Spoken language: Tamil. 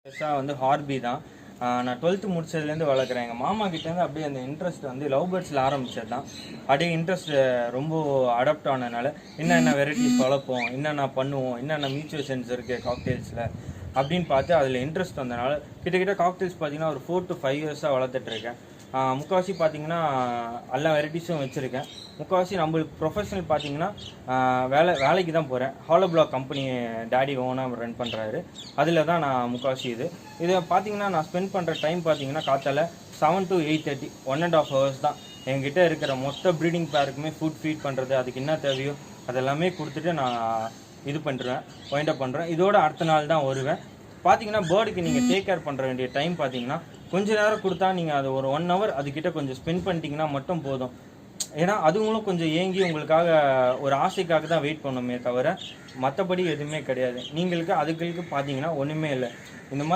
பெருசாக வந்து ஹார்பி தான். நான் 12th முடிச்சதுலேருந்து வளர்க்குறேன். எங்கள் மாமா கிட்டேருந்து அப்படியே அந்த இன்ட்ரெஸ்ட் வந்து லவ் பேர்ட்ஸில் ஆரம்பிச்சது தான். அப்படியே இன்ட்ரெஸ்ட் ரொம்ப அடாப்ட் ஆனதுனால என்னென்ன வெரைட்டிஸ் வளர்ப்போம், என்னென்ன பண்ணுவோம், என்னென்ன மியூச்சுவல் சென்ஸ் இருக்குது காக்டெயில்ஸில் அப்படின்னு பார்த்து அதில் இன்ட்ரெஸ்ட் வந்தனால கிட்டத்தட்ட காக்டெயில்ஸ் பார்த்தீங்கன்னா ஒரு 4 to 5 இயர்ஸாக வளர்த்துட்ருக்கேன். முக்கால்வாசி பார்த்தீங்கன்னா எல்லா வெரைட்டிஸும் வச்சுருக்கேன். முக்கால்வாசி நம்மளுக்கு ப்ரொஃபஷனல் பார்த்தீங்கன்னா வேலைக்கு தான் போகிறேன். ஹாலோ பிளாக் கம்பெனி டேடி ஓனாக ரன் பண்ணுறாரு. அதில் தான் நான் முக்கால்வாசி இதை பார்த்தீங்கன்னா நான் ஸ்பெண்ட் பண்ணுற டைம் பார்த்தீங்கன்னா காத்தால 7 to 8:30 1.5 hours தான். என்கிட்ட இருக்கிற மொத்த ப்ரீடிங் பேருக்குமே ஃபுட் ஃபீட் பண்ணுறது, அதுக்கு என்ன தேவையோ அதெல்லாமே கொடுத்துட்டு நான் இது பண்ணுறேன், வைண்ட் அப் பண்ணுறேன். இதோட அடுத்த நாள் தான் வருவேன். பார்த்தீங்கன்னா பேர்டுக்கு நீங்கள் டேக் கேர் பண்ணுற வேண்டிய டைம் பார்த்தீங்கன்னா கொஞ்சம் நேரம் கொடுத்தா நீங்கள் அது ஒரு 1 hour அதுக்கிட்ட கொஞ்சம் ஸ்பெண்ட் பண்ணிட்டீங்கன்னா மட்டும் போதும். ஏன்னா அதுங்களும் கொஞ்சம் ஏங்கி உங்களுக்காக ஒரு ஆசைக்காக தான் வெயிட் பண்ணுமே தவிர மற்றபடி எதுவுமே கிடையாது. நீங்களுக்கு அதுகளுக்கு பார்த்தீங்கன்னா ஒன்றுமே இல்லை. இந்த மாதிரி